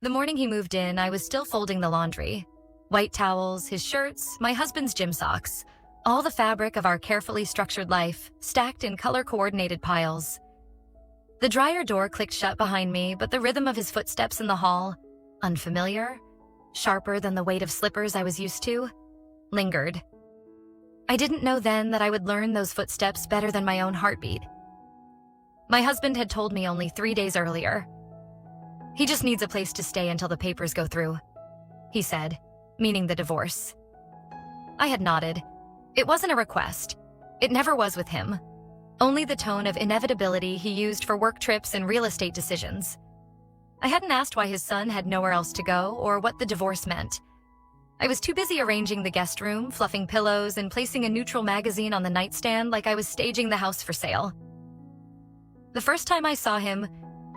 The morning he moved in, I was still folding the laundry. White towels, his shirts, my husband's gym socks. All the fabric of our carefully structured life, stacked in color-coordinated piles. The dryer door clicked shut behind me, but the rhythm of his footsteps in the hall, unfamiliar, sharper than the weight of slippers I was used to, lingered. I didn't know then that I would learn those footsteps better than my own heartbeat. My husband had told me only 3 days earlier. "He just needs a place to stay until the papers go through," he said, meaning the divorce. I had nodded. It wasn't a request. It never was with him. Only the tone of inevitability he used for work trips and real estate decisions. I hadn't asked why his son had nowhere else to go or what the divorce meant. I was too busy arranging the guest room, fluffing pillows, and placing a neutral magazine on the nightstand like I was staging the house for sale. The first time I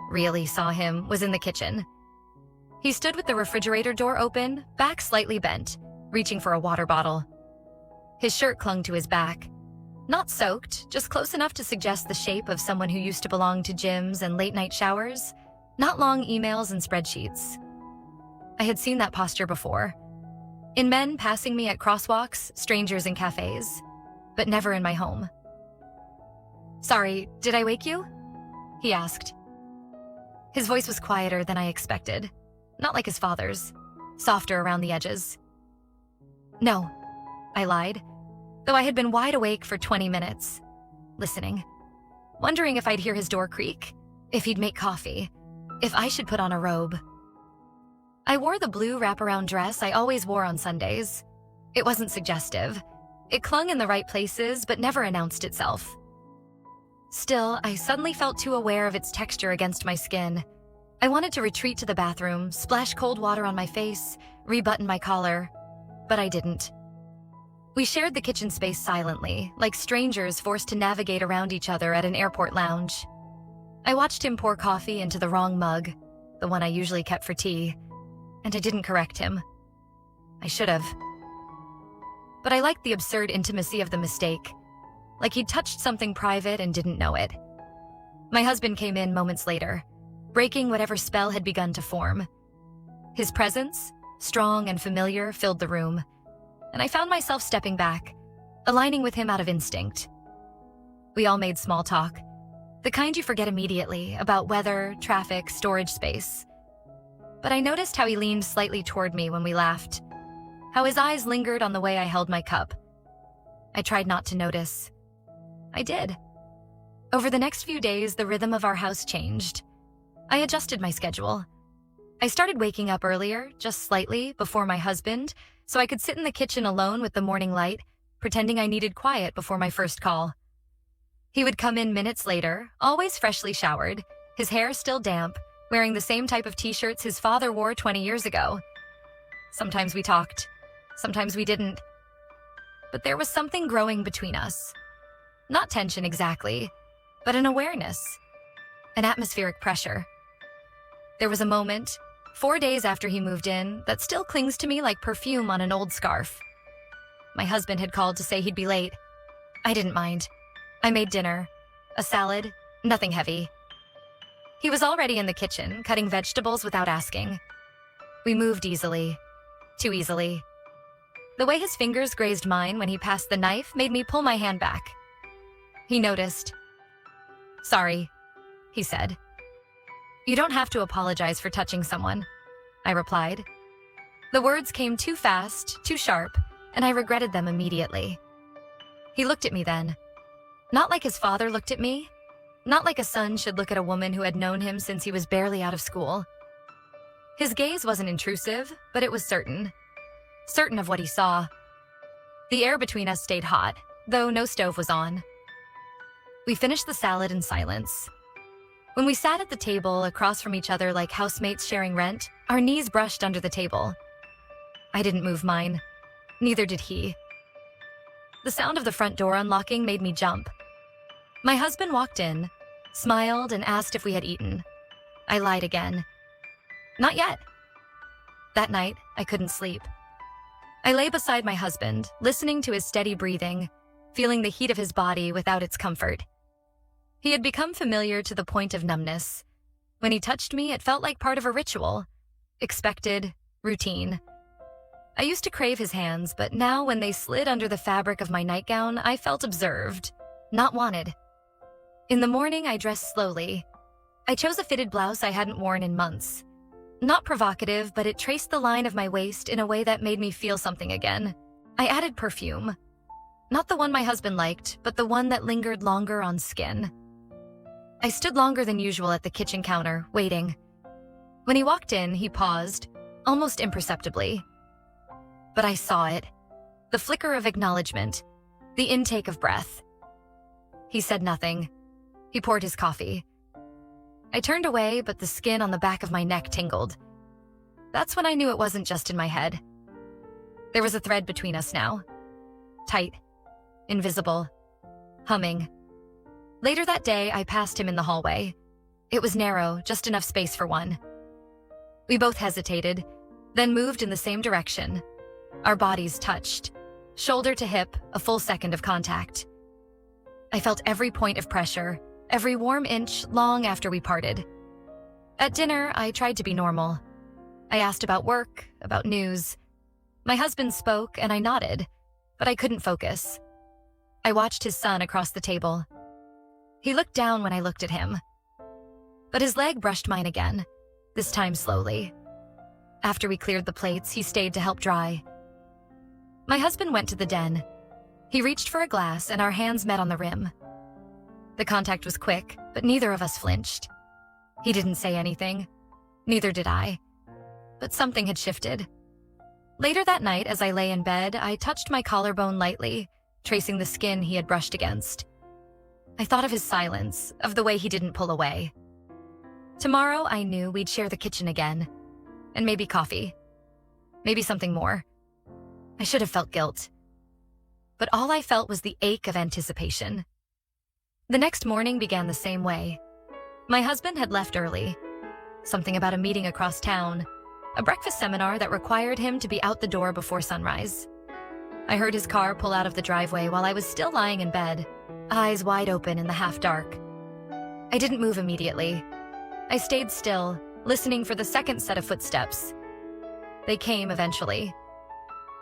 really saw him, was in the kitchen. He stood with the refrigerator door open, back slightly bent, reaching for a water bottle. His shirt clung to his back. Not soaked, just close enough to suggest the shape of someone who used to belong to gyms and late-night showers, not long emails and spreadsheets. I had seen that posture before. In men passing me at crosswalks, strangers in cafes, but never in my home. "Sorry, did I wake you?" he asked. His voice was quieter than I expected, not like his father's, softer around the edges. "No," I lied, though I had been wide awake for 20 minutes, listening, wondering if I'd hear his door creak, if he'd make coffee, if I should put on a robe. I wore the blue wraparound dress I always wore on Sundays. It wasn't suggestive. It clung in the right places, but never announced itself. Still, I suddenly felt too aware of its texture against my skin. I wanted to retreat to the bathroom, splash cold water on my face, rebutton my collar, but I didn't. We shared the kitchen space silently, like strangers forced to navigate around each other at an airport lounge. I watched him pour coffee into the wrong mug, the one I usually kept for tea, and I didn't correct him. I should have. But I liked the absurd intimacy of the mistake, like he'd touched something private and didn't know it. My husband came in moments later, breaking whatever spell had begun to form. His presence, strong and familiar, filled the room, and I found myself stepping back, aligning with him out of instinct. We all made small talk, the kind you forget immediately, about weather, traffic, storage space. But I noticed how he leaned slightly toward me when we laughed, how his eyes lingered on the way I held my cup. I tried not to notice. I did. Over the next few days, the rhythm of our house changed. I adjusted my schedule. I started waking up earlier, just slightly, before my husband, so I could sit in the kitchen alone with the morning light, pretending I needed quiet before my first call. He would come in minutes later, always freshly showered, his hair still damp, wearing the same type of t-shirts his father wore 20 years ago. Sometimes we talked, sometimes we didn't. But there was something growing between us. Not tension exactly, but an awareness, an atmospheric pressure. There was a moment, 4 days after he moved in, that still clings to me like perfume on an old scarf. My husband had called to say he'd be late. I didn't mind. I made dinner, a salad, nothing heavy. He was already in the kitchen, cutting vegetables without asking. We moved easily, too easily. The way his fingers grazed mine when he passed the knife made me pull my hand back. He noticed. "Sorry," he said. "You don't have to apologize for touching someone," I replied. The words came too fast, too sharp, and I regretted them immediately. He looked at me then. Not like his father looked at me. Not like a son should look at a woman who had known him since he was barely out of school. His gaze wasn't intrusive, but it was certain. Certain of what he saw. The air between us stayed hot, though no stove was on. We finished the salad in silence. When we sat at the table across from each other like housemates sharing rent, our knees brushed under the table. I didn't move mine. Neither did he. The sound of the front door unlocking made me jump. My husband walked in, smiled, and asked if we had eaten. I lied again. Not yet. That night, I couldn't sleep. I lay beside my husband, listening to his steady breathing, feeling the heat of his body without its comfort. He had become familiar to the point of numbness. When he touched me, it felt like part of a ritual, Expected, routine. I used to crave his hands, but now when they slid under the fabric of my nightgown, I felt observed, not wanted. In the morning, I dressed slowly. I chose a fitted blouse I hadn't worn in months. Not provocative, but it traced the line of my waist in a way that made me feel something again. I added perfume. Not the one my husband liked, but the one that lingered longer on skin. I stood longer than usual at the kitchen counter, waiting. When he walked in, he paused, almost imperceptibly. But I saw it. The flicker of acknowledgement. The intake of breath. He said nothing. He poured his coffee. I turned away, but the skin on the back of my neck tingled. That's when I knew it wasn't just in my head. There was a thread between us now. Tight. Invisible. Humming. Later that day, I passed him in the hallway. It was narrow, just enough space for one. We both hesitated, then moved in the same direction. Our bodies touched. Shoulder to hip, a full second of contact. I felt every point of pressure, every warm inch long after we parted. At dinner, I tried to be normal. I asked about work, about news. My husband spoke, and I nodded, but I couldn't focus. I watched his son across the table. He looked down when I looked at him. But his leg brushed mine again, this time slowly. After we cleared the plates, he stayed to help dry. My husband went to the den. He reached for a glass, and our hands met on the rim. The contact was quick, but neither of us flinched. He didn't say anything. Neither did I. But something had shifted. Later that night, as I lay in bed, I touched my collarbone lightly, tracing the skin he had brushed against. I thought of his silence, of the way he didn't pull away. Tomorrow, I knew we'd share the kitchen again. And maybe coffee. Maybe something more. I should have felt guilt. But all I felt was the ache of anticipation. The next morning began the same way. My husband had left early. Something about a meeting across town. A breakfast seminar that required him to be out the door before sunrise. I heard his car pull out of the driveway while I was still lying in bed, eyes wide open in the half-dark. I didn't move immediately. I stayed still, listening for the second set of footsteps. They came eventually.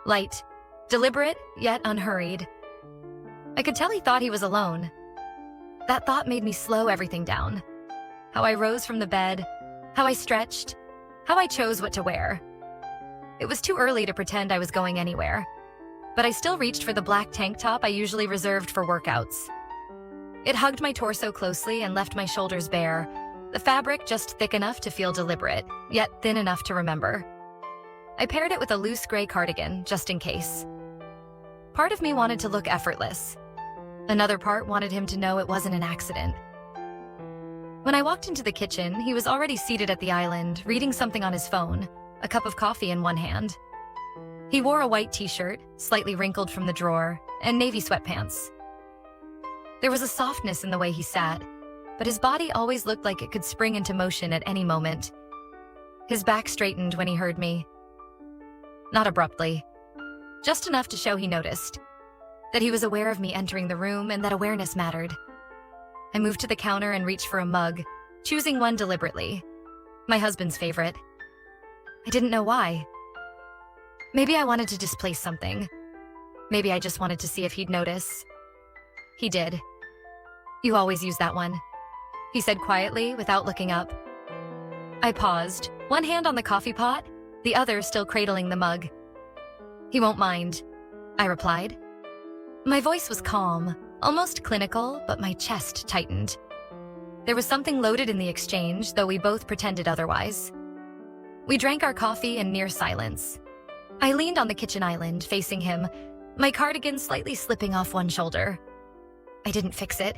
Light, deliberate, yet unhurried. I could tell he thought he was alone. That thought made me slow everything down. How I rose from the bed, how I stretched, how I chose what to wear. It was too early to pretend I was going anywhere, but I still reached for the black tank top I usually reserved for workouts. It hugged my torso closely and left my shoulders bare, the fabric just thick enough to feel deliberate, yet thin enough to remember. I paired it with a loose gray cardigan, just in case. Part of me wanted to look effortless. Another part wanted him to know it wasn't an accident. When I walked into the kitchen, he was already seated at the island, reading something on his phone, a cup of coffee in one hand. He wore a white t-shirt, slightly wrinkled from the drawer, and navy sweatpants. There was a softness in the way he sat, but his body always looked like it could spring into motion at any moment. His back straightened when he heard me. Not abruptly, just enough to show he noticed, that he was aware of me entering the room and that awareness mattered. I moved to the counter and reached for a mug, choosing one deliberately, my husband's favorite. I didn't know why. Maybe I wanted to displace something. Maybe I just wanted to see if he'd notice. He did. "You always use that one," he said quietly without looking up. I paused, one hand on the coffee pot, the other still cradling the mug. "He won't mind," I replied. My voice was calm, almost clinical, but my chest tightened. There was something loaded in the exchange, though we both pretended otherwise. We drank our coffee in near silence. I leaned on the kitchen island, facing him, my cardigan slightly slipping off one shoulder. I didn't fix it.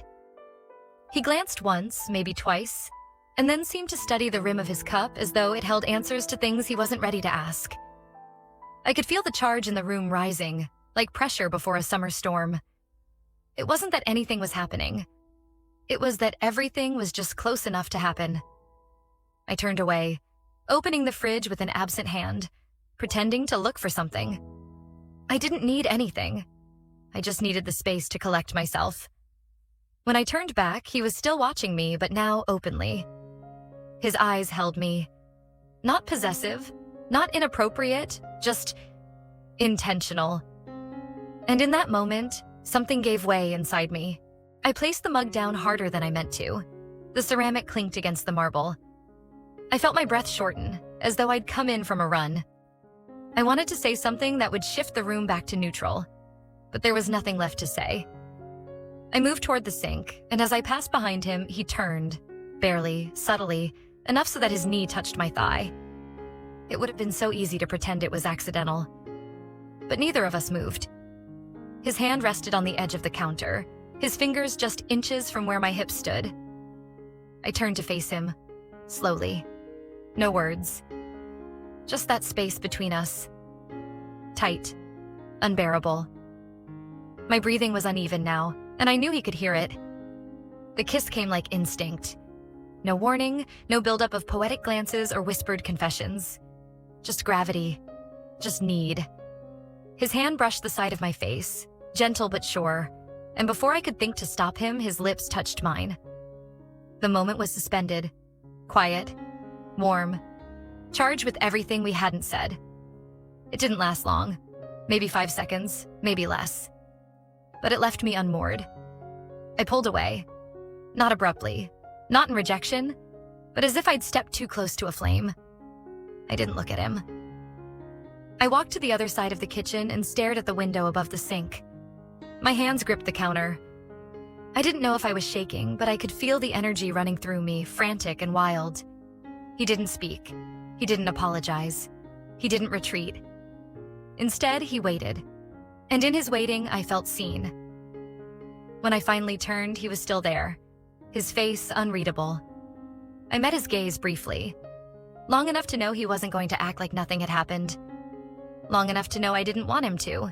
He glanced once, maybe twice, and then seemed to study the rim of his cup as though it held answers to things he wasn't ready to ask. I could feel the charge in the room rising, like pressure before a summer storm. It wasn't that anything was happening. It was that everything was just close enough to happen. I turned away, opening the fridge with an absent hand, pretending to look for something. I didn't need anything. I just needed the space to collect myself. When I turned back, he was still watching me, but now openly. His eyes held me. Not possessive, not inappropriate, just intentional. And in that moment, something gave way inside me. I placed the mug down harder than I meant to. The ceramic clinked against the marble. I felt my breath shorten, as though I'd come in from a run. I wanted to say something that would shift the room back to neutral, but there was nothing left to say. I moved toward the sink, and as I passed behind him, he turned, barely, subtly, enough so that his knee touched my thigh. It would have been so easy to pretend it was accidental. But neither of us moved. His hand rested on the edge of the counter, his fingers just inches from where my hips stood. I turned to face him, slowly. No words. Just that space between us. Tight. Unbearable. My breathing was uneven now, and I knew he could hear it. The kiss came like instinct. No warning, no buildup of poetic glances or whispered confessions. Just gravity. Just need. His hand brushed the side of my face, gentle but sure, and before I could think to stop him, his lips touched mine. The moment was suspended. Quiet. Warm. Charged with everything we hadn't said. It didn't last long. Maybe 5 seconds, maybe less. But it left me unmoored. I pulled away. Not abruptly. Not in rejection, but as if I'd stepped too close to a flame. I didn't look at him. I walked to the other side of the kitchen and stared at the window above the sink. My hands gripped the counter. I didn't know if I was shaking, but I could feel the energy running through me, frantic and wild. He didn't speak. He didn't apologize. He didn't retreat. Instead, he waited. And in his waiting, I felt seen. When I finally turned, he was still there, his face unreadable. I met his gaze briefly, long enough to know he wasn't going to act like nothing had happened. Long enough to know I didn't want him to.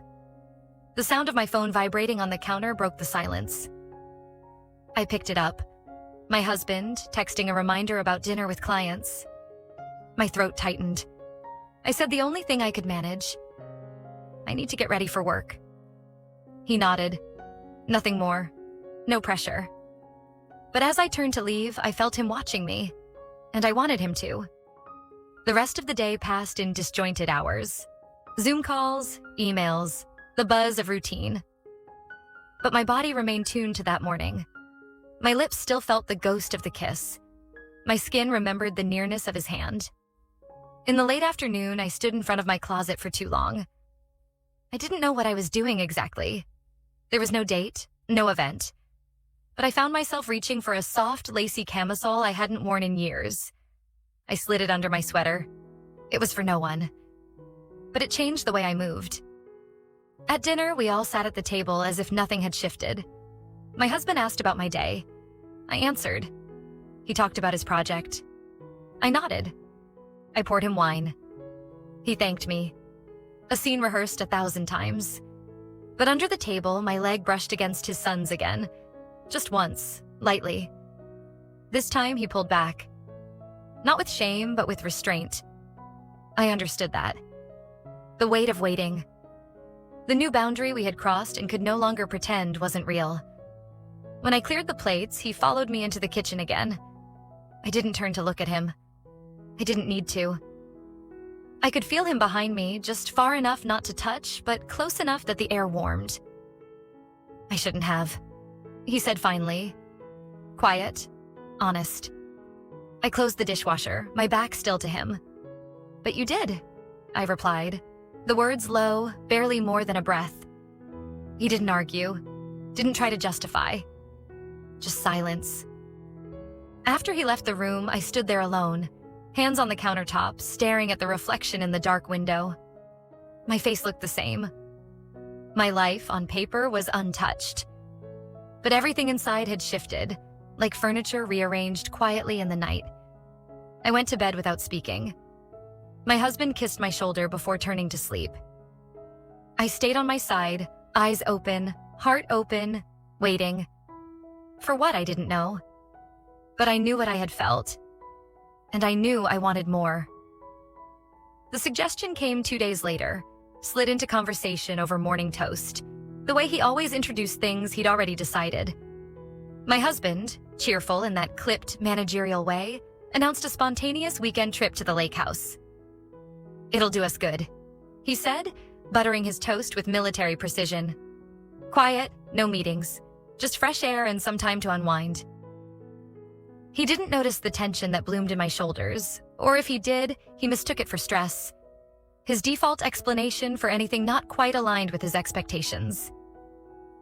The sound of my phone vibrating on the counter broke the silence. I picked it up. My husband, texting a reminder about dinner with clients. My throat tightened. I said the only thing I could manage. I need to get ready for work. He nodded. Nothing more. No pressure. But as I turned to leave, I felt him watching me, and I wanted him to. The rest of the day passed in disjointed hours. Zoom calls, emails, the buzz of routine. But my body remained tuned to that morning. My lips still felt the ghost of the kiss. My skin remembered the nearness of his hand. In the late afternoon, I stood in front of my closet for too long. I didn't know what I was doing exactly. There was no date, no event. But I found myself reaching for a soft, lacy camisole I hadn't worn in years. I slid it under my sweater. It was for no one. But it changed the way I moved. At dinner, we all sat at the table as if nothing had shifted. My husband asked about my day. I answered. He talked about his project. I nodded. I poured him wine. He thanked me. A scene rehearsed 1,000 times. But under the table, my leg brushed against his son's again. Just once, lightly. This time, he pulled back. Not with shame, but with restraint. I understood that. The weight of waiting. The new boundary we had crossed and could no longer pretend wasn't real. When I cleared the plates, he followed me into the kitchen again. I didn't turn to look at him. I didn't need to. I could feel him behind me, just far enough not to touch, but close enough that the air warmed. I shouldn't have, he said finally. Quiet, honest. I closed the dishwasher, my back still to him. But you did, I replied, the words low, barely more than a breath. He didn't argue, didn't try to justify. Just silence. After he left the room, I stood there alone, hands on the countertop, staring at the reflection in the dark window. My face looked the same. My life, on paper, was untouched. But everything inside had shifted, like furniture rearranged quietly in the night. I went to bed without speaking. My husband kissed my shoulder before turning to sleep. I stayed on my side, eyes open, heart open, waiting. For what, I didn't know. But I knew what I had felt. And I knew I wanted more. The suggestion came 2 days later, slid into conversation over morning toast, the way he always introduced things he'd already decided. My husband, cheerful in that clipped, managerial way, announced a spontaneous weekend trip to the lake house. "It'll do us good," he said, buttering his toast with military precision. "Quiet, no meetings, just fresh air and some time to unwind." He didn't notice the tension that bloomed in my shoulders, or if he did, he mistook it for stress. His default explanation for anything not quite aligned with his expectations.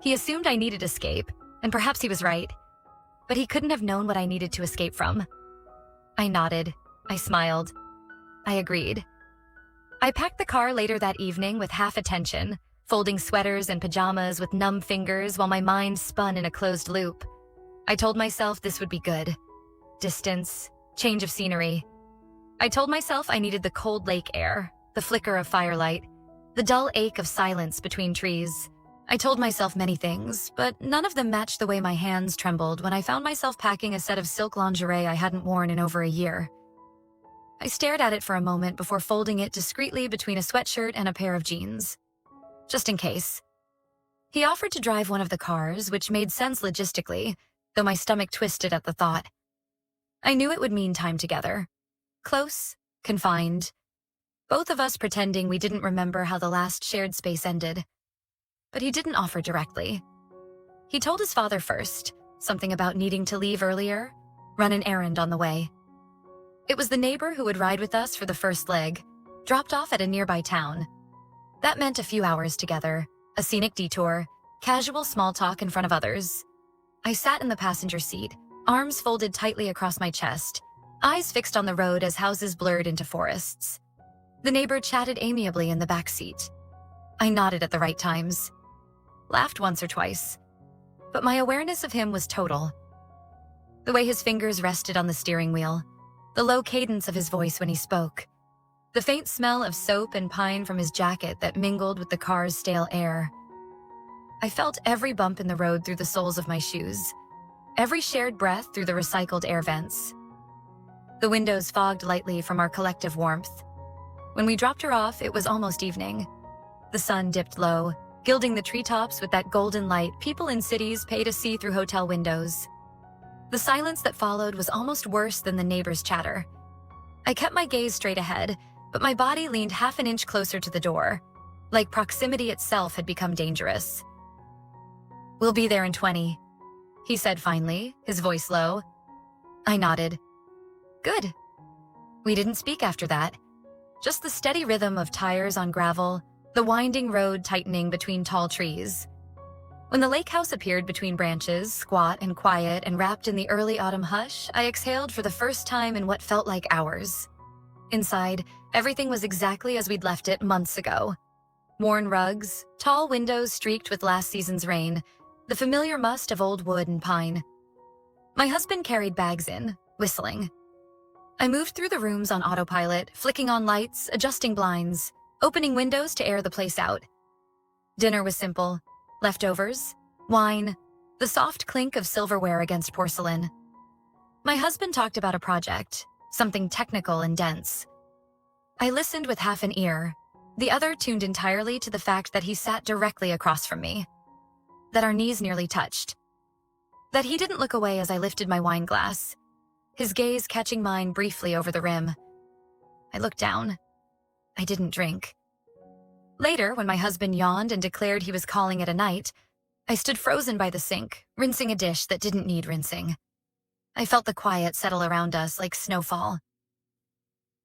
He assumed I needed escape, and perhaps he was right. But he couldn't have known what I needed to escape from. I nodded. I smiled. I agreed. I packed the car later that evening with half attention, folding sweaters and pajamas with numb fingers while my mind spun in a closed loop. I told myself this would be good. Distance, change of scenery. I told myself I needed the cold lake air, the flicker of firelight, the dull ache of silence between trees. I told myself many things, but none of them matched the way my hands trembled when I found myself packing a set of silk lingerie I hadn't worn in over a year. I stared at it for a moment before folding it discreetly between a sweatshirt and a pair of jeans. Just in case. He offered to drive one of the cars, which made sense logistically, though my stomach twisted at the thought. I knew it would mean time together. Close, confined. Both of us pretending we didn't remember how the last shared space ended. But he didn't offer directly. He told his father first, something about needing to leave earlier, run an errand on the way. It was the neighbor who would ride with us for the first leg, dropped off at a nearby town. That meant a few hours together, a scenic detour, casual small talk in front of others. I sat in the passenger seat, arms folded tightly across my chest, eyes fixed on the road as houses blurred into forests. The neighbor chatted amiably in the back seat. I nodded at the right times. Laughed once or twice, but my awareness of him was total. The way his fingers rested on the steering wheel, the low cadence of his voice when he spoke, the faint smell of soap and pine from his jacket that mingled with the car's stale air. I felt every bump in the road through the soles of my shoes, every shared breath through the recycled air vents. The windows fogged lightly from our collective warmth. When we dropped her off, it was almost evening. The sun dipped low, gilding the treetops with that golden light people in cities pay to see through hotel windows. The silence that followed was almost worse than the neighbor's chatter. I kept my gaze straight ahead, but my body leaned half an inch closer to the door, like proximity itself had become dangerous. "We'll be there in 20, he said finally, his voice low. I nodded. Good. We didn't speak after that. Just the steady rhythm of tires on gravel, the winding road tightening between tall trees. When the lake house appeared between branches, squat and quiet and wrapped in the early autumn hush, I exhaled for the first time in what felt like hours. Inside, everything was exactly as we'd left it months ago. Worn rugs, tall windows streaked with last season's rain, the familiar must of old wood and pine. My husband carried bags in, whistling. I moved through the rooms on autopilot, flicking on lights, adjusting blinds, opening windows to air the place out. Dinner was simple. Leftovers, wine, the soft clink of silverware against porcelain. My husband talked about a project, something technical and dense. I listened with half an ear, the other tuned entirely to the fact that he sat directly across from me, that our knees nearly touched, that he didn't look away as I lifted my wine glass, his gaze catching mine briefly over the rim. I looked down. I didn't drink. Later, when my husband yawned and declared he was calling it a night, I stood frozen by the sink, rinsing a dish that didn't need rinsing. I felt the quiet settle around us like snowfall.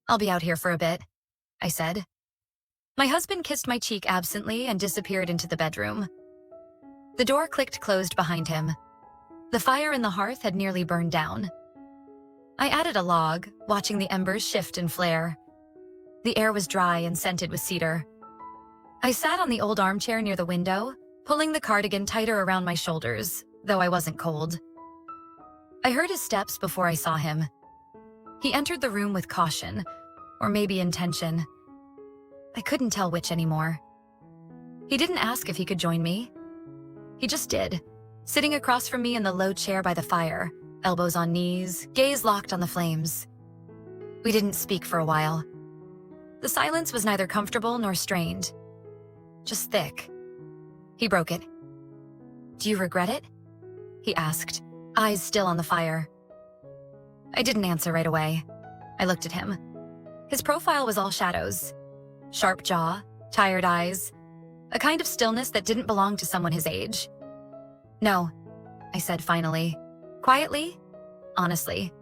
"I'll be out here for a bit," I said. My husband kissed my cheek absently and disappeared into the bedroom. The door clicked closed behind him. The fire in the hearth had nearly burned down. I added a log, watching the embers shift and flare. The air was dry and scented with cedar. I sat on the old armchair near the window, pulling the cardigan tighter around my shoulders, though I wasn't cold. I heard his steps before I saw him. He entered the room with caution, or maybe intention. I couldn't tell which anymore. He didn't ask if he could join me. He just did, sitting across from me in the low chair by the fire, elbows on knees, gaze locked on the flames. We didn't speak for a while. The silence was neither comfortable nor strained. Just thick. He broke it. "Do you regret it?" he asked, eyes still on the fire. I didn't answer right away. I looked at him. His profile was all shadows. Sharp jaw, tired eyes, a kind of stillness that didn't belong to someone his age. "No," I said finally. Quietly, honestly.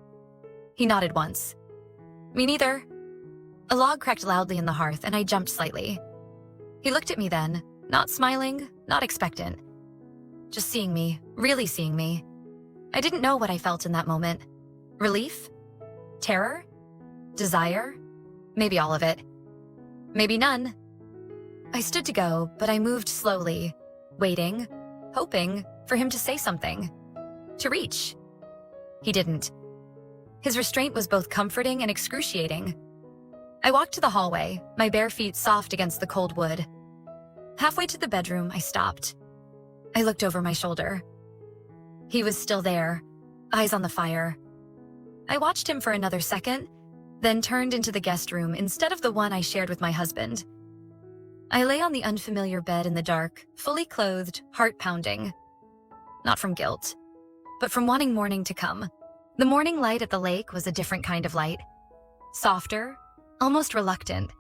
He nodded once. "Me neither." A log cracked loudly in the hearth, and I jumped slightly. He looked at me then, not smiling, not expectant. Just seeing me, really seeing me. I didn't know what I felt in that moment. Relief? Terror? Desire? Maybe all of it. Maybe none. I stood to go, but I moved slowly, waiting, hoping for him to say something. To reach. He didn't. His restraint was both comforting and excruciating. I walked to the hallway, my bare feet soft against the cold wood. Halfway to the bedroom, I stopped. I looked over my shoulder. He was still there, eyes on the fire. I watched him for another second, then turned into the guest room instead of the one I shared with my husband. I lay on the unfamiliar bed in the dark, fully clothed, heart pounding. Not from guilt, but from wanting morning to come. The morning light at the lake was a different kind of light. Softer, almost reluctant,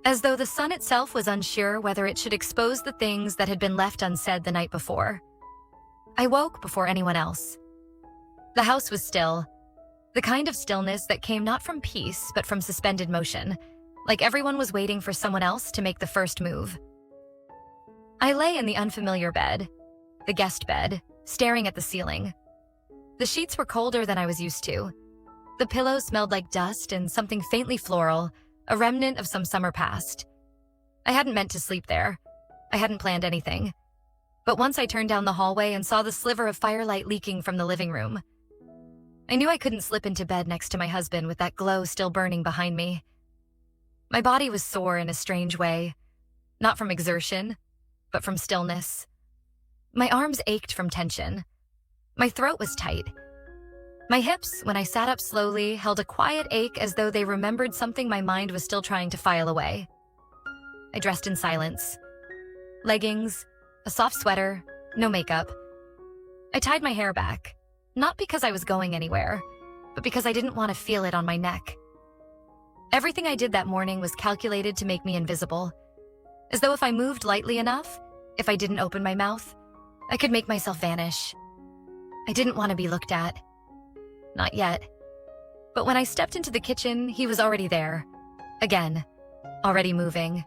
as though the sun itself was unsure whether it should expose the things that had been left unsaid the night before. I woke before anyone else. The house was still, the kind of stillness that came not from peace but from suspended motion, like everyone was waiting for someone else to make the first move. I lay in the unfamiliar bed, the guest bed, staring at the ceiling. The sheets were colder than I was used to. The pillow smelled like dust and something faintly floral, a remnant of some summer past. I hadn't meant to sleep there. I hadn't planned anything. But once I turned down the hallway and saw the sliver of firelight leaking from the living room, I knew I couldn't slip into bed next to my husband with that glow still burning behind me. My body was sore in a strange way, not from exertion, but from stillness. My arms ached from tension. My throat was tight. My hips, when I sat up slowly, held a quiet ache as though they remembered something my mind was still trying to file away. I dressed in silence. Leggings, a soft sweater, no makeup. I tied my hair back, not because I was going anywhere, but because I didn't want to feel it on my neck. Everything I did that morning was calculated to make me invisible, as though if I moved lightly enough, if I didn't open my mouth, I could make myself vanish. I didn't want to be looked at. Not yet. But when I stepped into the kitchen, he was already there. Again, already moving.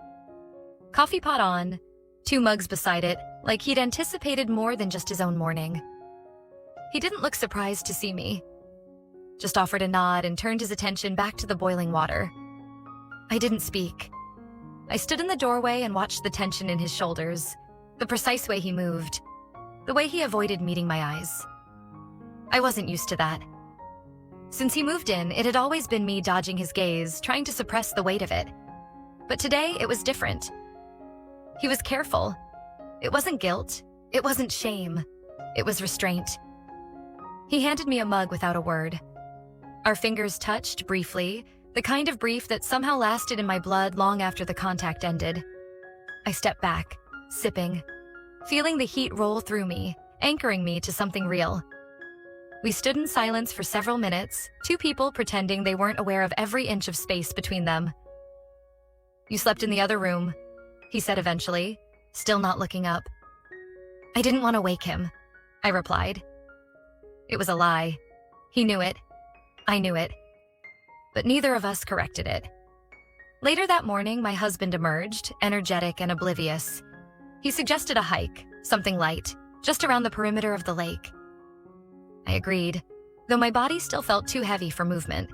Coffee pot on, 2 mugs beside it, like he'd anticipated more than just his own morning. He didn't look surprised to see me. Just offered a nod and turned his attention back to the boiling water. I didn't speak. I stood in the doorway and watched the tension in his shoulders, the precise way he moved, the way he avoided meeting my eyes. I wasn't used to that. Since he moved in, it had always been me dodging his gaze, trying to suppress the weight of it. But today, it was different. He was careful. It wasn't guilt. It wasn't shame. It was restraint. He handed me a mug without a word. Our fingers touched briefly, the kind of brief that somehow lasted in my blood long after the contact ended. I stepped back, sipping, feeling the heat roll through me, anchoring me to something real. We stood in silence for several minutes, 2 people pretending they weren't aware of every inch of space between them. "You slept in the other room," he said eventually, still not looking up. "I didn't want to wake him," I replied. It was a lie. He knew it. I knew it. But neither of us corrected it. Later that morning, my husband emerged, energetic and oblivious. He suggested a hike, something light, just around the perimeter of the lake. I agreed, though my body still felt too heavy for movement.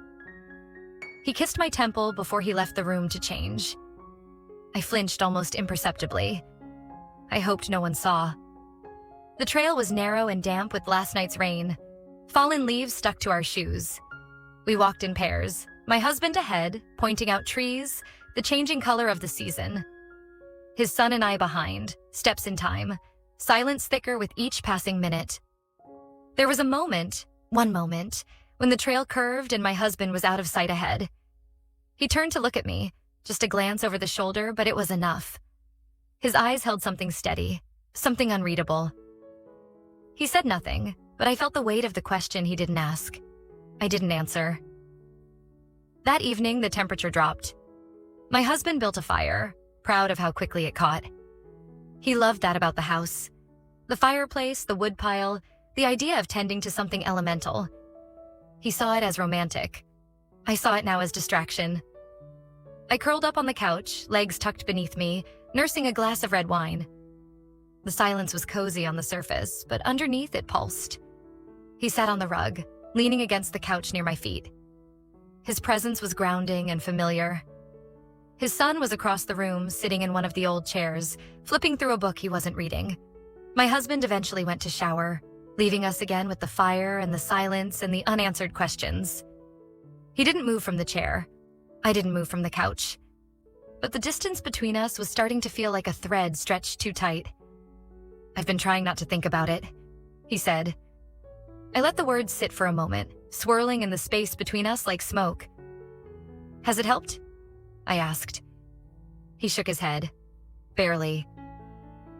He kissed my temple before he left the room to change. I flinched almost imperceptibly. I hoped no one saw. The trail was narrow and damp with last night's rain. Fallen leaves stuck to our shoes. We walked in pairs, my husband ahead, pointing out trees, the changing color of the season. His son and I behind, steps in time, silence thicker with each passing minute. There was a moment, one moment, when the trail curved and my husband was out of sight ahead. He turned to look at me, just a glance over the shoulder, but it was enough. His eyes held something steady, something unreadable. He said nothing, but I felt the weight of the question he didn't ask. I didn't answer. That evening, the temperature dropped. My husband built a fire, proud of how quickly it caught. He loved that about the house. The fireplace, the wood pile, the idea of tending to something elemental. He saw it as romantic. I saw it now as distraction. I curled up on the couch, legs tucked beneath me, nursing a glass of red wine. The silence was cozy on the surface, but underneath it pulsed. He sat on the rug, leaning against the couch near my feet. His presence was grounding and familiar. His son was across the room, sitting in one of the old chairs, flipping through a book he wasn't reading. My husband eventually went to shower, leaving us again with the fire and the silence and the unanswered questions. He didn't move from the chair. I didn't move from the couch. But the distance between us was starting to feel like a thread stretched too tight. "I've been trying not to think about it," he said. I let the words sit for a moment, swirling in the space between us like smoke. "Has it helped?" I asked. He shook his head. "Barely."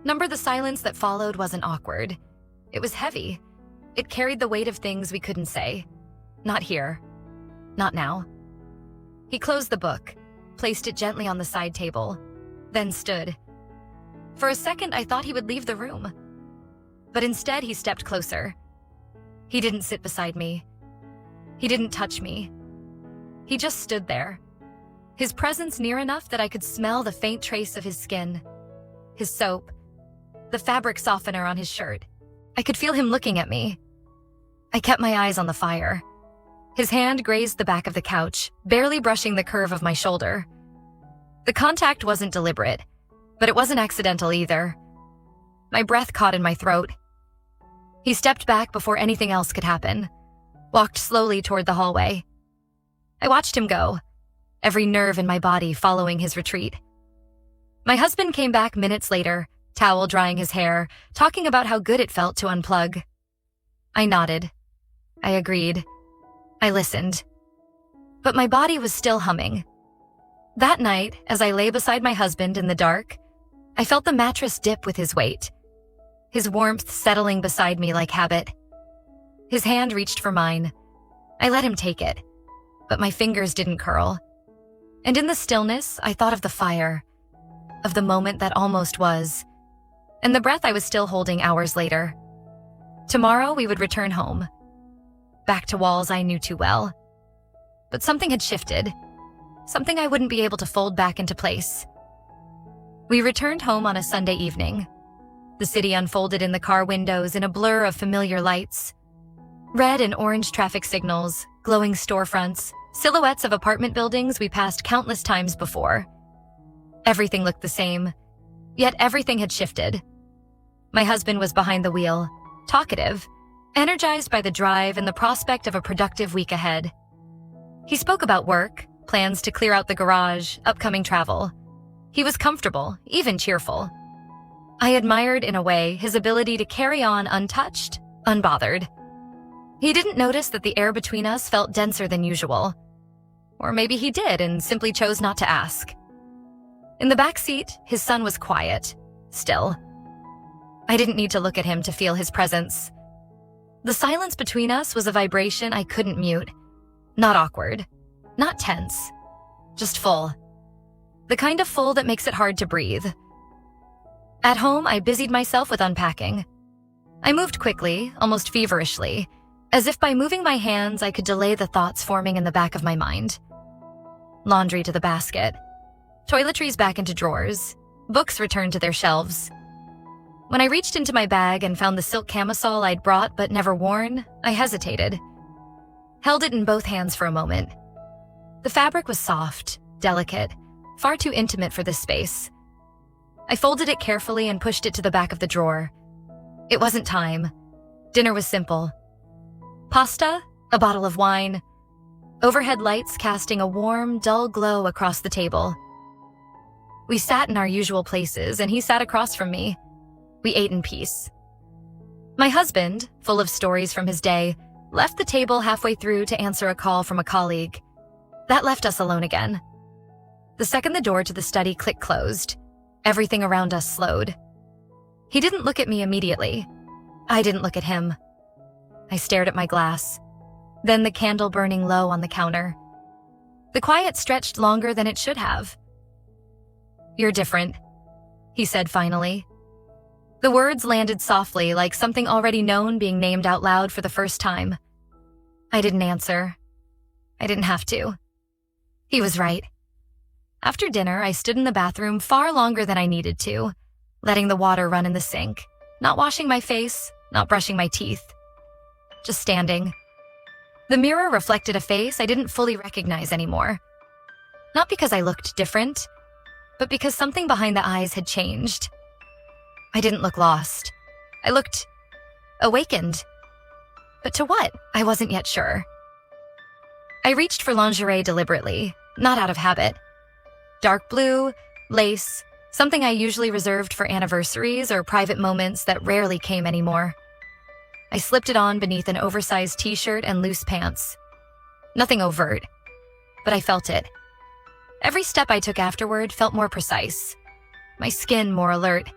The silence that followed wasn't awkward. It was heavy. It carried the weight of things we couldn't say. Not here. Not now. He closed the book, placed it gently on the side table, then stood. For a second, I thought he would leave the room. But instead, he stepped closer. He didn't sit beside me. He didn't touch me. He just stood there. His presence near enough that I could smell the faint trace of his skin, his soap, the fabric softener on his shirt. I could feel him looking at me. I kept my eyes on the fire. His hand grazed the back of the couch, barely brushing the curve of my shoulder. The contact wasn't deliberate, but it wasn't accidental either. My breath caught in my throat. He stepped back before anything else could happen, walked slowly toward the hallway. I watched him go, every nerve in my body following his retreat. My husband came back minutes later, towel drying his hair, talking about how good it felt to unplug. I nodded. I agreed. I listened. But my body was still humming. That night, as I lay beside my husband in the dark, I felt the mattress dip with his weight, his warmth settling beside me like habit. His hand reached for mine. I let him take it, but my fingers didn't curl. And in the stillness, I thought of the fire, of the moment that almost was, and the breath I was still holding hours later. Tomorrow, we would return home, back to walls I knew too well. But something had shifted, something I wouldn't be able to fold back into place. We returned home on a Sunday evening. The city unfolded in the car windows in a blur of familiar lights. Red and orange traffic signals, glowing storefronts, silhouettes of apartment buildings we passed countless times before. Everything looked the same, yet everything had shifted. My husband was behind the wheel, talkative, energized by the drive and the prospect of a productive week ahead. He spoke about work, plans to clear out the garage, upcoming travel. He was comfortable, even cheerful. I admired, in a way, his ability to carry on untouched, unbothered. He didn't notice that the air between us felt denser than usual. Or maybe he did and simply chose not to ask. In the back seat, his son was quiet, still. I didn't need to look at him to feel his presence. The silence between us was a vibration I couldn't mute. Not awkward, not tense, just full. The kind of full that makes it hard to breathe. At home, I busied myself with unpacking. I moved quickly, almost feverishly, as if by moving my hands I could delay the thoughts forming in the back of my mind. Laundry to the basket, toiletries back into drawers, books returned to their shelves. When I reached into my bag and found the silk camisole I'd brought but never worn, I hesitated. Held it in both hands for a moment. The fabric was soft, delicate, far too intimate for this space. I folded it carefully and pushed it to the back of the drawer. It wasn't time. Dinner was simple. Pasta, a bottle of wine, overhead lights casting a warm, dull glow across the table. We sat in our usual places, and he sat across from me. We ate in peace. My husband, full of stories from his day, left the table halfway through to answer a call from a colleague. That left us alone again. The second the door to the study clicked closed, everything around us slowed. He didn't look at me immediately. I didn't look at him. I stared at my glass. then the candle burning low on the counter. The quiet stretched longer than it should have. "You're different," he said finally. The words landed softly, like something already known being named out loud for the first time. I didn't answer. I didn't have to. He was right. After dinner, I stood in the bathroom far longer than I needed to, letting the water run in the sink, not washing my face, not brushing my teeth. Just standing. The mirror reflected a face I didn't fully recognize anymore. Not because I looked different, but because something behind the eyes had changed. I didn't look lost. I looked awakened. But to what? I wasn't yet sure. I reached for lingerie deliberately, not out of habit. Dark blue, lace, something I usually reserved for anniversaries or private moments that rarely came anymore. I slipped it on beneath an oversized t-shirt and loose pants. Nothing overt, but I felt it. Every step I took afterward felt more precise. My skin more alert.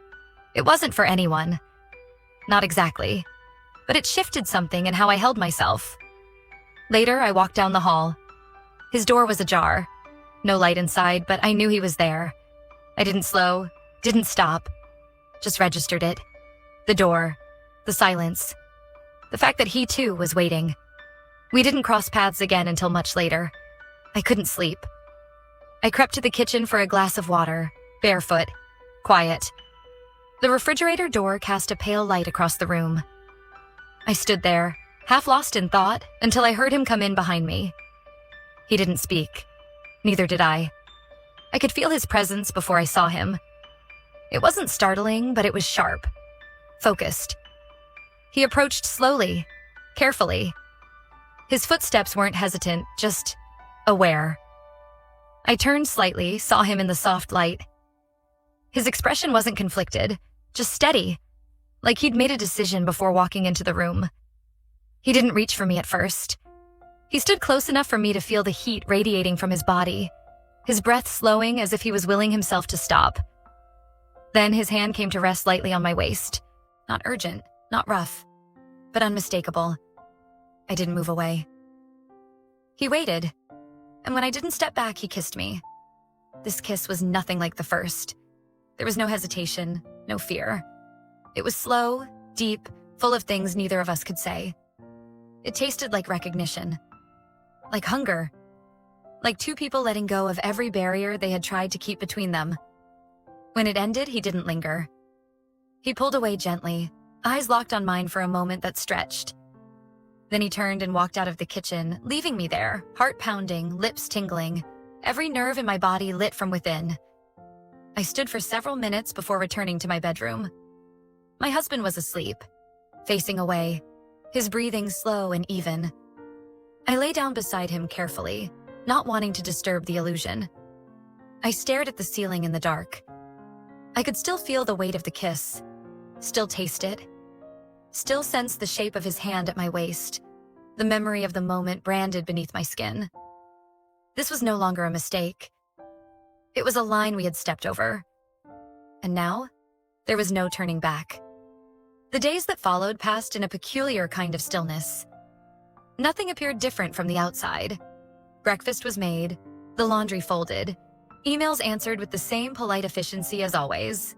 It wasn't for anyone. Not exactly. But it shifted something in how I held myself. Later, I walked down the hall. His door was ajar. No light inside, but I knew he was there. I didn't slow, didn't stop. Just registered it. The door. The silence. The fact that he too was waiting. We didn't cross paths again until much later. I couldn't sleep. I crept to the kitchen for a glass of water, barefoot, quiet. The refrigerator door cast a pale light across the room. I stood there, half lost in thought, until I heard him come in behind me. He didn't speak. Neither did I. I could feel his presence before I saw him. It wasn't startling, but it was sharp. Focused. He approached slowly, carefully. His footsteps weren't hesitant, just aware. I turned slightly, saw him in the soft light. His expression wasn't conflicted, just steady, like he'd made a decision before walking into the room. He didn't reach for me at first. He stood close enough for me to feel the heat radiating from his body, his breath slowing as if he was willing himself to stop. Then his hand came to rest lightly on my waist. Not urgent, not rough, but unmistakable. I didn't move away. He waited, and when I didn't step back, he kissed me. This kiss was nothing like the first. There was no hesitation, no fear. It was slow, deep, full of things neither of us could say. It tasted like recognition. Like hunger. Like two people letting go of every barrier they had tried to keep between them. When it ended, he didn't linger. He pulled away gently, eyes locked on mine for a moment that stretched. Then he turned and walked out of the kitchen, leaving me there, heart pounding, lips tingling, every nerve in my body lit from within. I stood for several minutes before returning to my bedroom. My husband was asleep, facing away, his breathing slow and even. I lay down beside him carefully, not wanting to disturb the illusion. I stared at the ceiling in the dark. I could still feel the weight of the kiss, still taste it, still sense the shape of his hand at my waist, the memory of the moment branded beneath my skin. This was no longer a mistake. It was a line we had stepped over. And now, there was no turning back. The days that followed passed in a peculiar kind of stillness. Nothing appeared different from the outside. Breakfast was made, the laundry folded, emails answered with the same polite efficiency as always.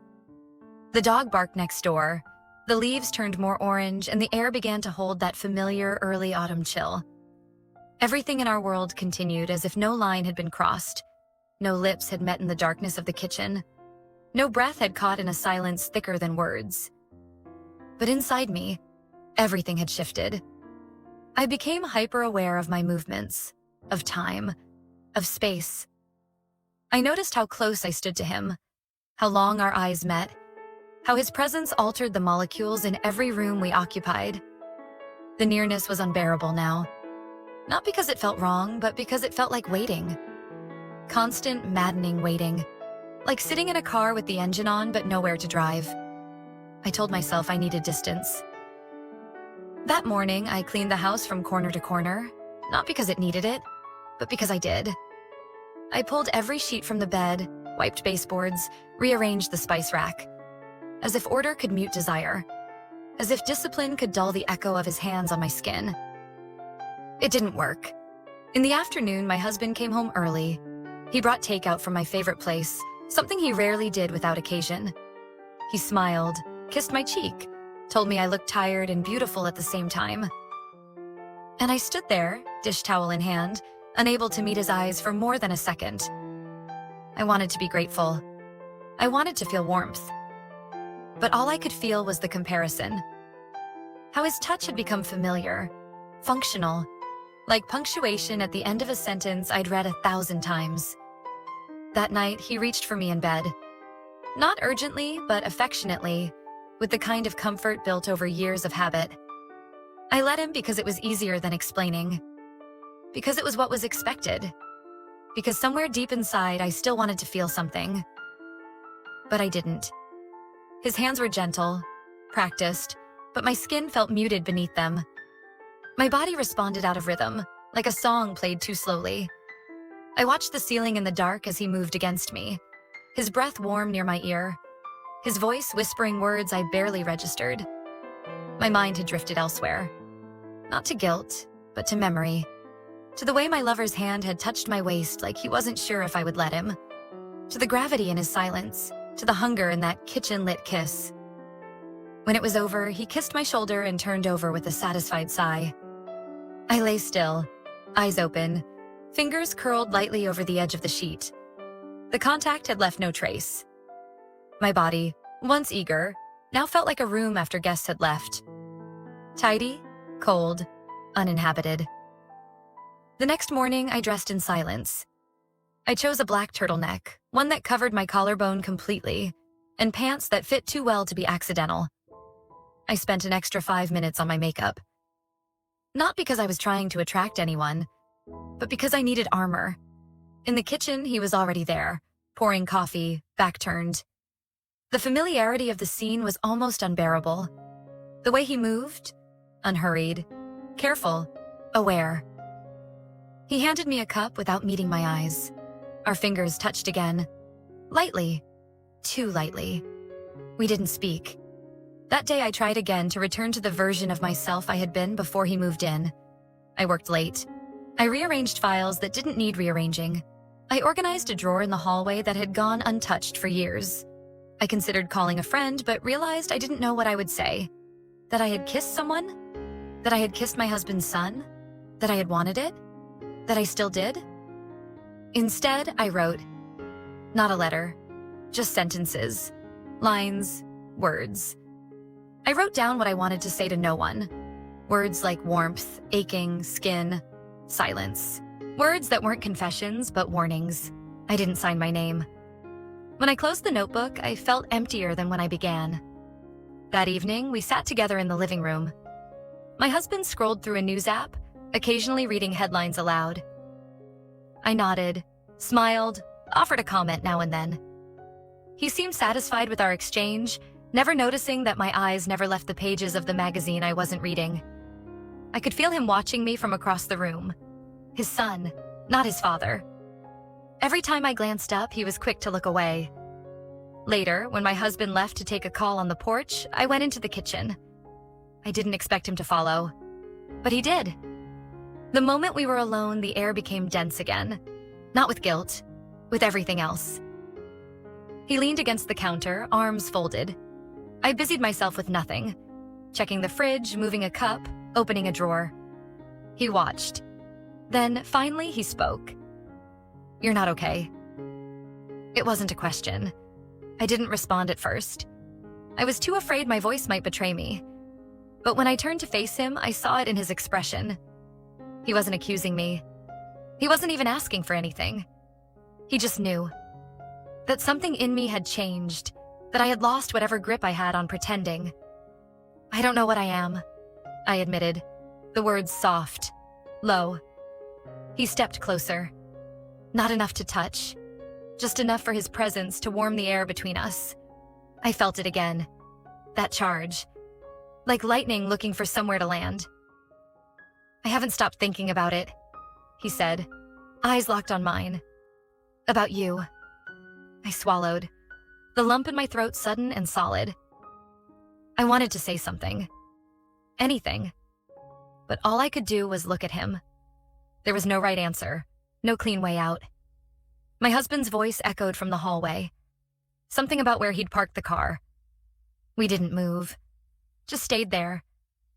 The dog barked next door, the leaves turned more orange, and the air began to hold that familiar early autumn chill. Everything in our world continued as if no line had been crossed, no lips had met in the darkness of the kitchen, no breath had caught in a silence thicker than words. But inside me, everything had shifted. I became hyper-aware of my movements, of time, of space. I noticed how close I stood to him, how long our eyes met, how his presence altered the molecules in every room we occupied. The nearness was unbearable now. Not because it felt wrong, but because it felt like waiting. Constant, maddening waiting. Like sitting in a car with the engine on but nowhere to drive. I told myself I needed distance. That morning, I cleaned the house from corner to corner, not because it needed it, but because I did. I pulled every sheet from the bed, wiped baseboards, rearranged the spice rack. As if order could mute desire. As if discipline could dull the echo of his hands on my skin. It didn't work. In the afternoon, my husband came home early. He brought takeout from my favorite place, something he rarely did without occasion. He smiled, kissed my cheek, told me I looked tired and beautiful at the same time. And I stood there, dish towel in hand, unable to meet his eyes for more than a second. I wanted to be grateful. I wanted to feel warmth. But all I could feel was the comparison. How his touch had become familiar, functional, like punctuation at the end of a sentence I'd read 1,000 times. That night, he reached for me in bed. Not urgently, but affectionately, with the kind of comfort built over years of habit. I let him because it was easier than explaining. Because it was what was expected. Because somewhere deep inside, I still wanted to feel something. But I didn't. His hands were gentle, practiced, but my skin felt muted beneath them. My body responded out of rhythm, like a song played too slowly. I watched the ceiling in the dark as he moved against me, his breath warm near my ear, his voice whispering words I barely registered. My mind had drifted elsewhere. Not to guilt, but to memory. To the way my lover's hand had touched my waist like he wasn't sure if I would let him. To the gravity in his silence, to the hunger in that kitchen-lit kiss. When it was over, he kissed my shoulder and turned over with a satisfied sigh. I lay still, eyes open, fingers curled lightly over the edge of the sheet. The contact had left no trace. My body, once eager, now felt like a room after guests had left. Tidy, cold, uninhabited. The next morning, I dressed in silence. I chose a black turtleneck, one that covered my collarbone completely, and pants that fit too well to be accidental. I spent an extra 5 minutes on my makeup. Not because I was trying to attract anyone, but because I needed armor. In the kitchen, he was already there, pouring coffee, back turned. The familiarity of the scene was almost unbearable. The way he moved, unhurried, careful, aware. He handed me a cup without meeting my eyes. Our fingers touched again. Lightly. Too lightly. We didn't speak. That day I tried again to return to the version of myself I had been before he moved in. I worked late. I rearranged files that didn't need rearranging. I organized a drawer in the hallway that had gone untouched for years. I considered calling a friend, but realized I didn't know what I would say. That I had kissed someone? That I had kissed my husband's son? That I had wanted it? That I still did? Instead, I wrote. Not a letter. Just sentences. Lines. Words. I wrote down what I wanted to say to no one. Words like warmth, aching, skin, silence. Words that weren't confessions, but warnings. I didn't sign my name. When I closed the notebook, I felt emptier than when I began. That evening, we sat together in the living room. My husband scrolled through a news app, occasionally reading headlines aloud. I nodded, smiled, offered a comment now and then. He seemed satisfied with our exchange, never noticing that my eyes never left the pages of the magazine I wasn't reading. I could feel him watching me from across the room. His son, not his father. Every time I glanced up, he was quick to look away. Later, when my husband left to take a call on the porch, I went into the kitchen. I didn't expect him to follow, but he did. The moment we were alone, the air became dense again. Not with guilt, with everything else. He leaned against the counter, arms folded. I busied myself with nothing, checking the fridge, moving a cup, opening a drawer. He watched. Then, finally, he spoke. "You're not okay." It wasn't a question. I didn't respond at first. I was too afraid my voice might betray me. But when I turned to face him, I saw it in his expression. He wasn't accusing me. He wasn't even asking for anything. He just knew. That something in me had changed, that I had lost whatever grip I had on pretending. "I don't know what I am," I admitted, the words soft, low. He stepped closer. Not enough to touch, just enough for his presence to warm the air between us. I felt it again, that charge, like lightning looking for somewhere to land. "I haven't stopped thinking about it," he said, eyes locked on mine. "About you." I swallowed, the lump in my throat sudden and solid. I wanted to say something. Anything. But all I could do was look at him. There was no right answer, no clean way out. My husband's voice echoed from the hallway. Something about where he'd parked the car. We didn't move. Just stayed there.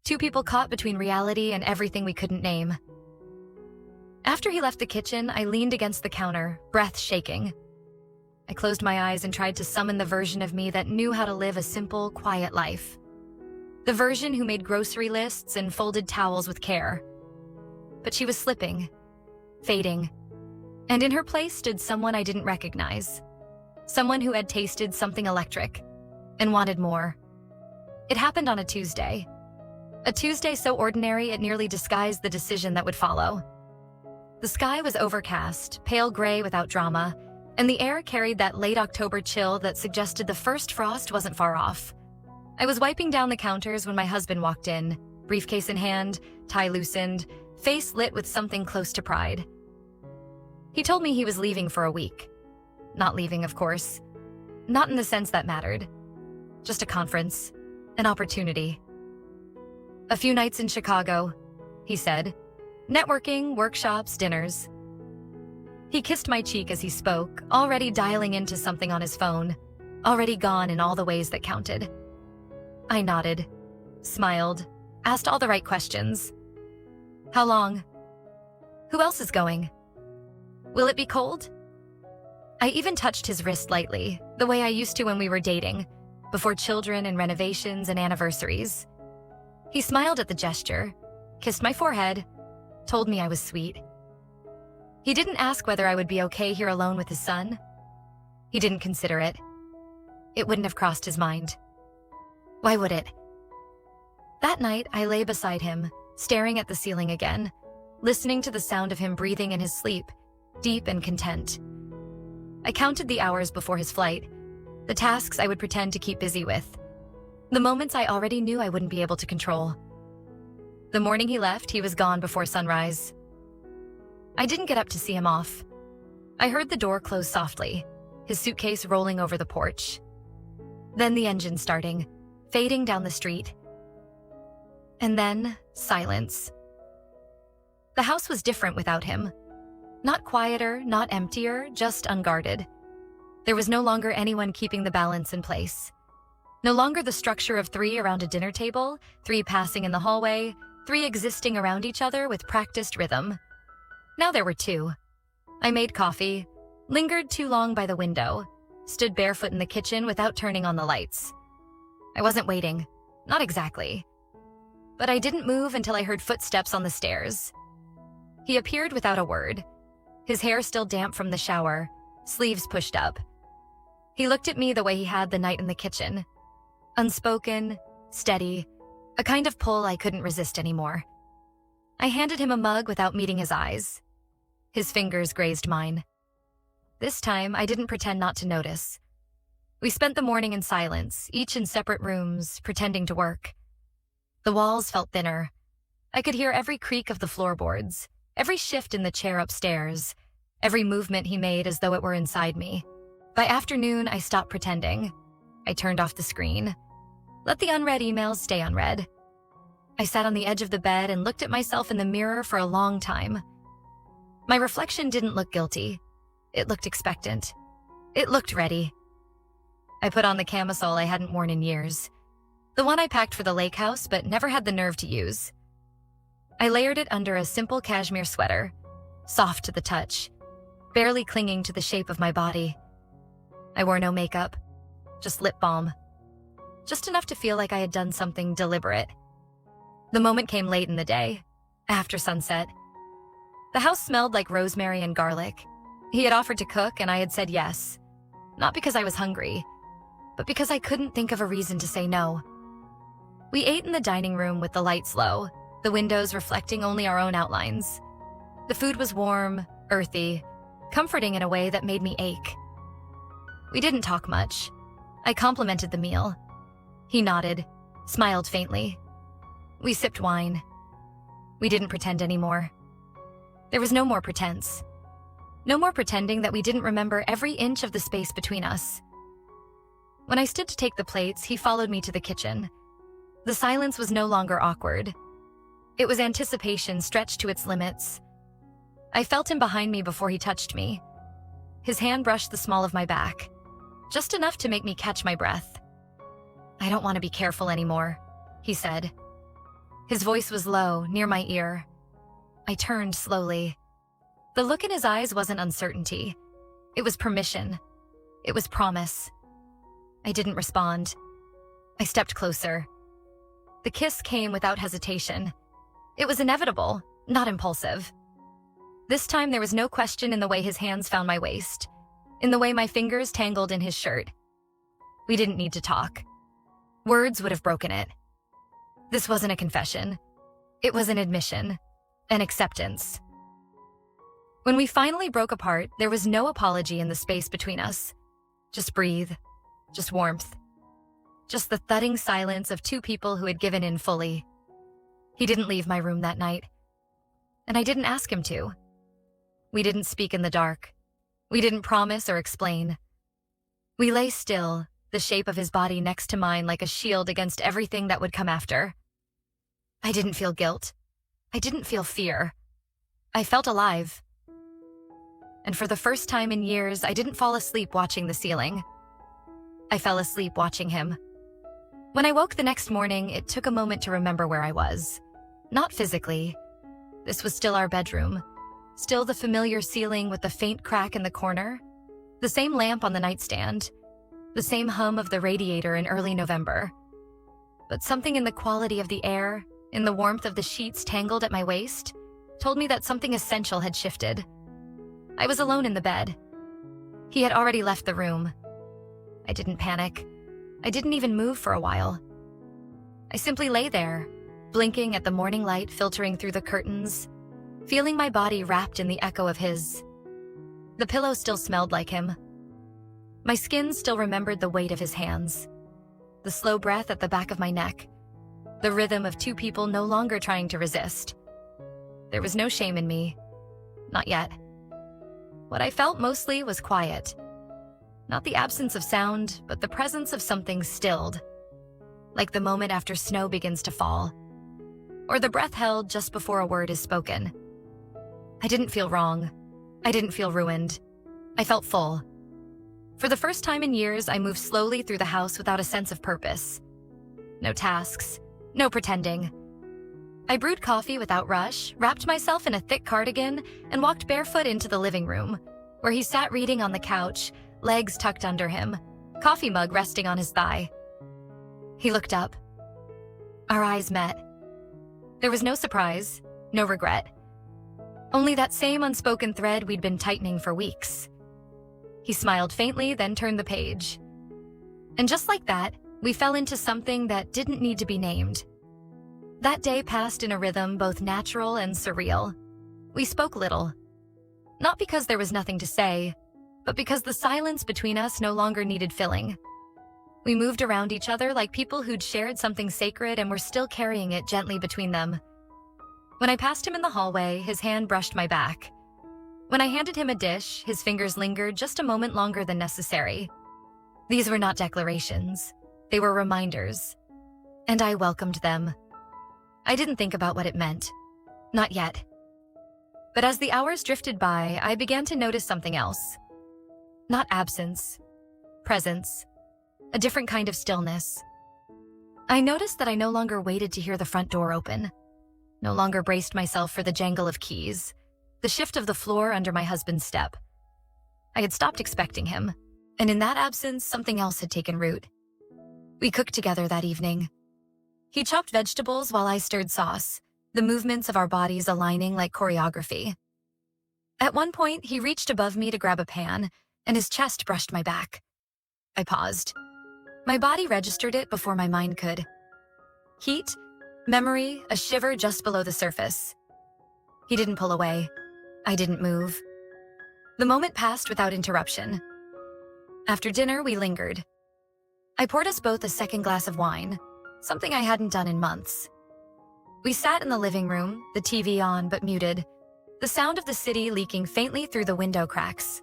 Two people caught between reality and everything we couldn't name. After he left the kitchen, I leaned against the counter, breath shaking. I closed my eyes and tried to summon the version of me that knew how to live a simple, quiet life. The version who made grocery lists and folded towels with care. But she was slipping, fading, and in her place stood someone I didn't recognize. Someone who had tasted something electric and wanted more. It happened on a Tuesday. A Tuesday so ordinary it nearly disguised the decision that would follow. The sky was overcast, pale gray without drama, and the air carried that late October chill that suggested the first frost wasn't far off. I was wiping down the counters when my husband walked in, briefcase in hand, tie loosened, face lit with something close to pride. He told me he was leaving for a week. Not leaving, of course. Not in the sense that mattered. Just a conference, an opportunity. A few nights in Chicago, he said. Networking, workshops, dinners. He kissed my cheek as he spoke, already dialing into something on his phone, already gone in all the ways that counted. I nodded, smiled, asked all the right questions. How long? Who else is going? Will it be cold? I even touched his wrist lightly, the way I used to when we were dating, before children and renovations and anniversaries. He smiled at the gesture, kissed my forehead, told me I was sweet. He didn't ask whether I would be okay here alone with his son. He didn't consider it. It wouldn't have crossed his mind. Why would it? That night, I lay beside him, staring at the ceiling again, listening to the sound of him breathing in his sleep, deep and content. I counted the hours before his flight, the tasks I would pretend to keep busy with, the moments I already knew I wouldn't be able to control. The morning he left, he was gone before sunrise. I didn't get up to see him off. I heard the door close softly, his suitcase rolling over the porch. Then the engine starting, fading down the street. And then, silence. The house was different without him. Not quieter, not emptier, just unguarded. There was no longer anyone keeping the balance in place. No longer the structure of three around a dinner table, three passing in the hallway, three existing around each other with practiced rhythm. Now there were two. I made coffee, lingered too long by the window, stood barefoot in the kitchen without turning on the lights. I wasn't waiting, not exactly. But I didn't move until I heard footsteps on the stairs. He appeared without a word, his hair still damp from the shower, sleeves pushed up. He looked at me the way he had the night in the kitchen. Unspoken, steady, a kind of pull I couldn't resist anymore. I handed him a mug without meeting his eyes. His fingers grazed mine. This time, I didn't pretend not to notice. We spent the morning in silence, each in separate rooms, pretending to work. The walls felt thinner. I could hear every creak of the floorboards, every shift in the chair upstairs, every movement he made as though it were inside me. By afternoon, I stopped pretending. I turned off the screen. Let the unread emails stay unread. I sat on the edge of the bed and looked at myself in the mirror for a long time. My reflection didn't look guilty. It looked expectant. It looked ready. I put on the camisole I hadn't worn in years. The one I packed for the lake house but never had the nerve to use. I layered it under a simple cashmere sweater, soft to the touch, barely clinging to the shape of my body. I wore no makeup, just lip balm. Just enough to feel like I had done something deliberate. The moment came late in the day, after sunset. The house smelled like rosemary and garlic. He had offered to cook and I had said yes. Not because I was hungry, but because I couldn't think of a reason to say no. We ate in the dining room with the lights low, the windows reflecting only our own outlines. The food was warm, earthy, comforting in a way that made me ache. We didn't talk much. I complimented the meal. He nodded, smiled faintly. We sipped wine. We didn't pretend anymore. There was no more pretense. No more pretending that we didn't remember every inch of the space between us. When I stood to take the plates, he followed me to the kitchen. The silence was no longer awkward. It was anticipation stretched to its limits. I felt him behind me before he touched me. His hand brushed the small of my back, just enough to make me catch my breath. "I don't want to be careful anymore," he said. His voice was low, near my ear. I turned slowly. The look in his eyes wasn't uncertainty. It was permission. It was promise. I didn't respond. I stepped closer. The kiss came without hesitation. It was inevitable, not impulsive. This time there was no question in the way his hands found my waist, in the way my fingers tangled in his shirt. We didn't need to talk. Words would have broken it. This wasn't a confession. It was an admission, an acceptance. When we finally broke apart, there was no apology in the space between us. Just breathe, just warmth, just the thudding silence of two people who had given in fully. He didn't leave my room that night, and I didn't ask him to. We didn't speak in the dark. We didn't promise or explain. We lay still, the shape of his body next to mine like a shield against everything that would come after. I didn't feel guilt. I didn't feel fear. I felt alive. And for the first time in years, I didn't fall asleep watching the ceiling. I fell asleep watching him. When I woke the next morning, it took a moment to remember where I was. Not physically. This was still our bedroom. Still the familiar ceiling with the faint crack in the corner. The same lamp on the nightstand. The same hum of the radiator in early November. But something in the quality of the air, in the warmth of the sheets tangled at my waist, told me that something essential had shifted. I was alone in the bed. He had already left the room. I didn't panic. I didn't even move for a while. I simply lay there, blinking at the morning light filtering through the curtains, feeling my body wrapped in the echo of his. The pillow still smelled like him. My skin still remembered the weight of his hands, the slow breath at the back of my neck, the rhythm of two people no longer trying to resist. There was no shame in me. Not yet. What I felt mostly was quiet. Not the absence of sound, but the presence of something stilled. Like the moment after snow begins to fall. Or the breath held just before a word is spoken. I didn't feel wrong. I didn't feel ruined. I felt full. For the first time in years, I moved slowly through the house without a sense of purpose. No tasks. No pretending. I brewed coffee without rush, wrapped myself in a thick cardigan, and walked barefoot into the living room, where he sat reading on the couch, legs tucked under him, coffee mug resting on his thigh. He looked up. Our eyes met. There was no surprise, no regret. Only that same unspoken thread we'd been tightening for weeks. He smiled faintly, then turned the page. And just like that, we fell into something that didn't need to be named. That day passed in a rhythm both natural and surreal. We spoke little. Not because there was nothing to say, but because the silence between us no longer needed filling. We moved around each other like people who'd shared something sacred and were still carrying it gently between them. When I passed him in the hallway, his hand brushed my back. When I handed him a dish, his fingers lingered just a moment longer than necessary. These were not declarations. They were reminders. And I welcomed them. I didn't think about what it meant. Not yet. But as the hours drifted by, I began to notice something else. Not absence. Presence. A different kind of stillness. I noticed that I no longer waited to hear the front door open. No longer braced myself for the jangle of keys, the shift of the floor under my husband's step. I had stopped expecting him, and in that absence, something else had taken root. We cooked together that evening. He chopped vegetables while I stirred sauce, the movements of our bodies aligning like choreography. At one point, he reached above me to grab a pan, and his chest brushed my back. I paused. My body registered it before my mind could. Heat, memory, a shiver just below the surface. He didn't pull away. I didn't move. The moment passed without interruption. After dinner, we lingered. I poured us both a second glass of wine, something I hadn't done in months. We sat in the living room, the TV on but muted, the sound of the city leaking faintly through the window cracks.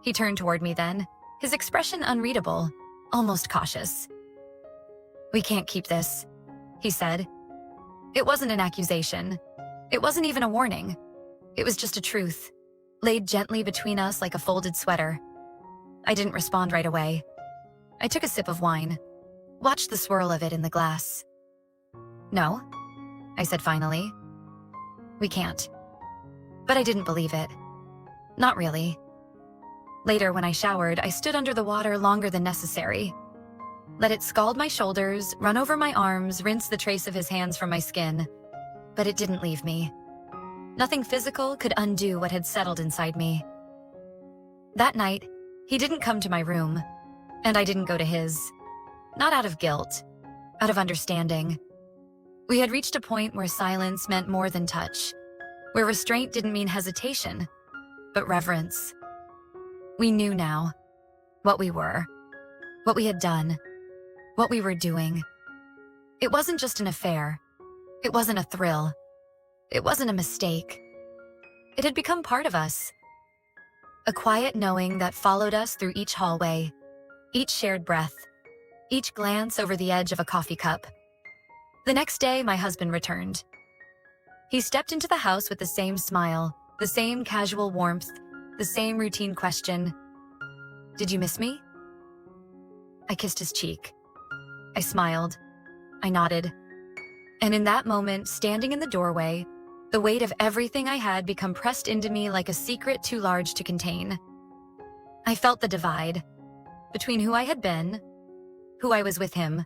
He turned toward me then, his expression unreadable, almost cautious. "We can't keep this," he said. It wasn't an accusation. It wasn't even a warning. It was just a truth, laid gently between us like a folded sweater. I didn't respond right away. I took a sip of wine, watched the swirl of it in the glass. "No," I said finally. "We can't." But I didn't believe it. Not really. Later, when I showered, I stood under the water longer than necessary. Let it scald my shoulders, run over my arms, rinse the trace of his hands from my skin. But it didn't leave me. Nothing physical could undo what had settled inside me. That night, he didn't come to my room, and I didn't go to his. Not out of guilt, out of understanding. We had reached a point where silence meant more than touch, where restraint didn't mean hesitation, but reverence. We knew now what we were, what we had done, what we were doing. It wasn't just an affair. It wasn't a thrill. It wasn't a mistake. It had become part of us. A quiet knowing that followed us through each hallway, each shared breath, each glance over the edge of a coffee cup. The next day, my husband returned. He stepped into the house with the same smile, the same casual warmth, the same routine question. "Did you miss me?" I kissed his cheek. I smiled. I nodded. And in that moment, standing in the doorway, the weight of everything I had become pressed into me like a secret too large to contain. I felt the divide between who I had been, who I was with him,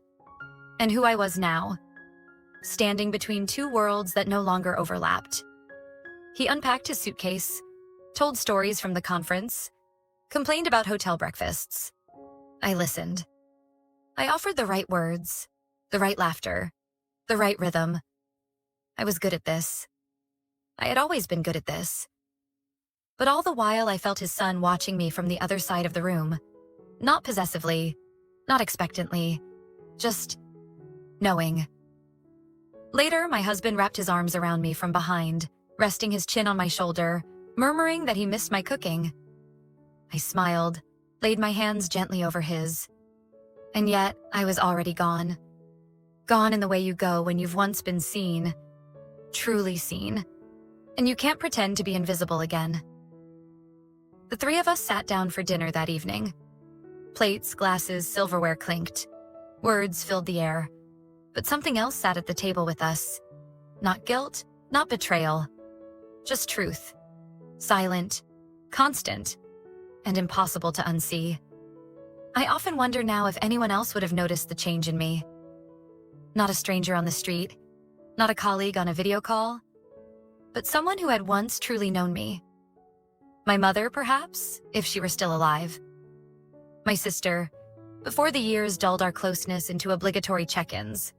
and who I was now, standing between two worlds that no longer overlapped. He unpacked his suitcase, told stories from the conference, complained about hotel breakfasts. I listened. I offered the right words, the right laughter, the right rhythm. I was good at this. I had always been good at this. But all the while I felt his son watching me from the other side of the room. Not possessively, not expectantly, just knowing. Later, my husband wrapped his arms around me from behind, resting his chin on my shoulder, murmuring that he missed my cooking. I smiled, laid my hands gently over his. And yet, I was already gone. Gone in the way you go when you've once been seen, truly seen, and you can't pretend to be invisible again. The three of us sat down for dinner that evening. Plates, glasses, silverware clinked. Words filled the air. But something else sat at the table with us. Not guilt, not betrayal. Just truth. Silent, constant, and impossible to unsee. I often wonder now if anyone else would have noticed the change in me. Not a stranger on the street, not a colleague on a video call, but someone who had once truly known me. My mother, perhaps, if she were still alive. My sister, before the years dulled our closeness into obligatory check-ins.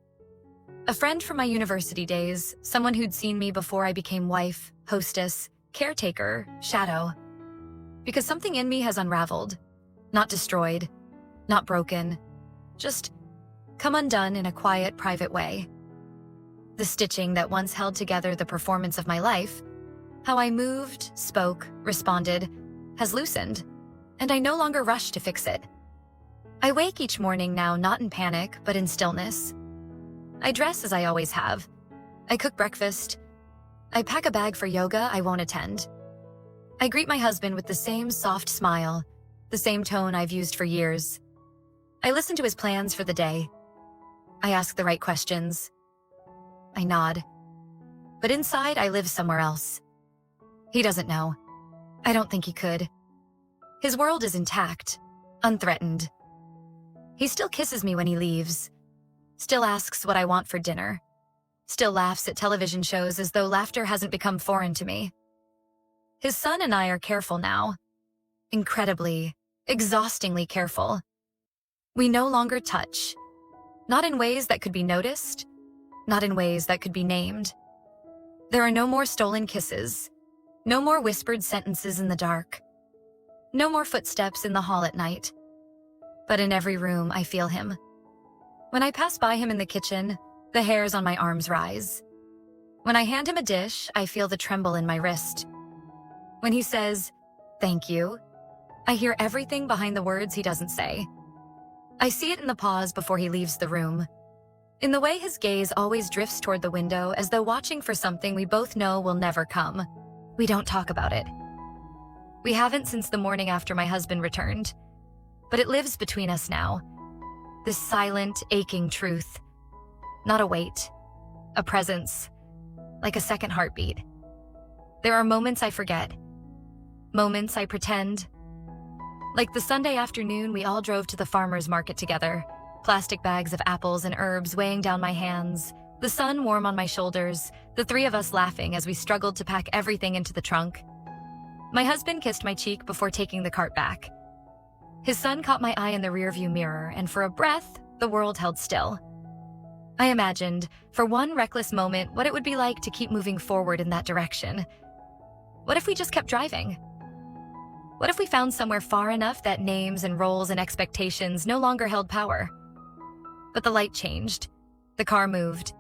A friend from my university days, someone who'd seen me before I became wife, hostess, caretaker, shadow. Because something in me has unraveled, not destroyed, not broken, just come undone in a quiet, private way. The stitching that once held together the performance of my life, how I moved, spoke, responded, has loosened, and I no longer rush to fix it. I wake each morning now not in panic, but in stillness. I dress as I always have. I cook breakfast. I pack a bag for yoga I won't attend. I greet my husband with the same soft smile, the same tone I've used for years. I listen to his plans for the day. I ask the right questions. I nod. But inside, I live somewhere else. He doesn't know. I don't think he could. His world is intact, unthreatened. He still kisses me when he leaves, still asks what I want for dinner, still laughs at television shows as though laughter hasn't become foreign to me. His son and I are careful now. Incredibly, exhaustingly careful. We no longer touch. Not in ways that could be noticed, not in ways that could be named. There are no more stolen kisses, no more whispered sentences in the dark, no more footsteps in the hall at night. But in every room, I feel him. When I pass by him in the kitchen, the hairs on my arms rise. When I hand him a dish, I feel the tremble in my wrist. When he says, "Thank you," I hear everything behind the words he doesn't say. I see it in the pause before he leaves the room, in the way his gaze always drifts toward the window as though watching for something we both know will never come. We don't talk about it. We haven't since the morning after my husband returned, but it lives between us now. This silent, aching truth. Not a weight, a presence, like a second heartbeat. There are moments I forget, moments I pretend. Like the Sunday afternoon we all drove to the farmer's market together, plastic bags of apples and herbs weighing down my hands, the sun warm on my shoulders, the three of us laughing as we struggled to pack everything into the trunk. My husband kissed my cheek before taking the cart back. His son caught my eye in the rearview mirror, and for a breath, the world held still. I imagined, for one reckless moment, what it would be like to keep moving forward in that direction. What if we just kept driving? What if we found somewhere far enough that names and roles and expectations no longer held power? But the light changed. The car moved.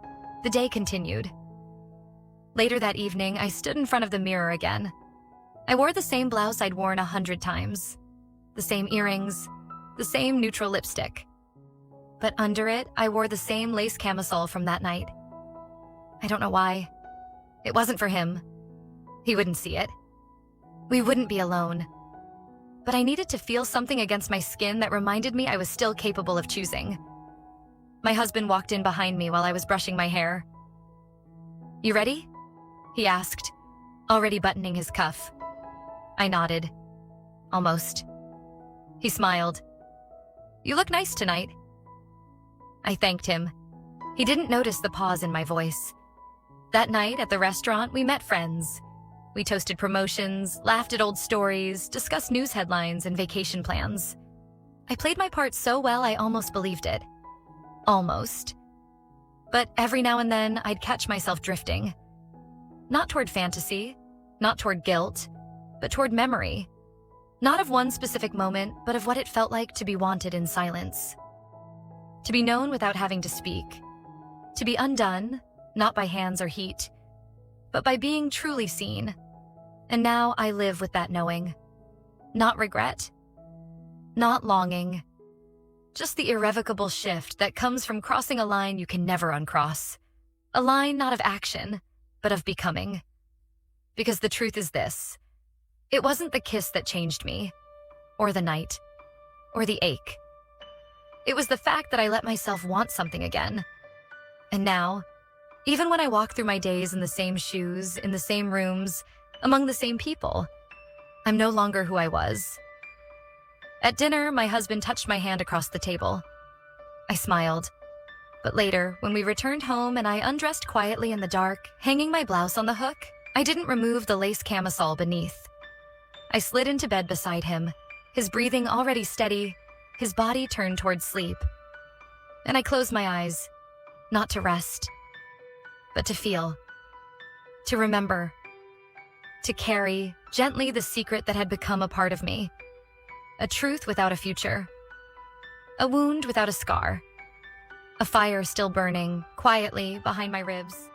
The day continued. Later that evening, I stood in front of the mirror again. I wore the same blouse I'd worn 100 times. The same earrings. The same neutral lipstick. But under it, I wore the same lace camisole from that night. I don't know why. It wasn't for him. He wouldn't see it. We wouldn't be alone. But I needed to feel something against my skin that reminded me I was still capable of choosing. My husband walked in behind me while I was brushing my hair. "You ready?" he asked, already buttoning his cuff. I nodded. Almost. He smiled. "You look nice tonight." I thanked him. He didn't notice the pause in my voice. That night at the restaurant, we met friends. We toasted promotions, laughed at old stories, discussed news headlines and vacation plans. I played my part so well I almost believed it. Almost. But every now and then, I'd catch myself drifting. Not toward fantasy, not toward guilt, but toward memory. Not of one specific moment, but of what it felt like to be wanted in silence. To be known without having to speak. To be undone, not by hands or heat, but by being truly seen. And now I live with that knowing. Not regret. Not longing. Just the irrevocable shift that comes from crossing a line you can never uncross. A line not of action, but of becoming. Because the truth is this. It wasn't the kiss that changed me, or the night, or the ache. It was the fact that I let myself want something again. And now, even when I walk through my days in the same shoes, in the same rooms, among the same people, I'm no longer who I was. At dinner, my husband touched my hand across the table. I smiled. But later, when we returned home and I undressed quietly in the dark, hanging my blouse on the hook, I didn't remove the lace camisole beneath. I slid into bed beside him, his breathing already steady, his body turned toward sleep. And I closed my eyes, not to rest, but to feel, to remember, to carry gently the secret that had become a part of me. A truth without a future. A wound without a scar. A fire still burning, quietly, behind my ribs.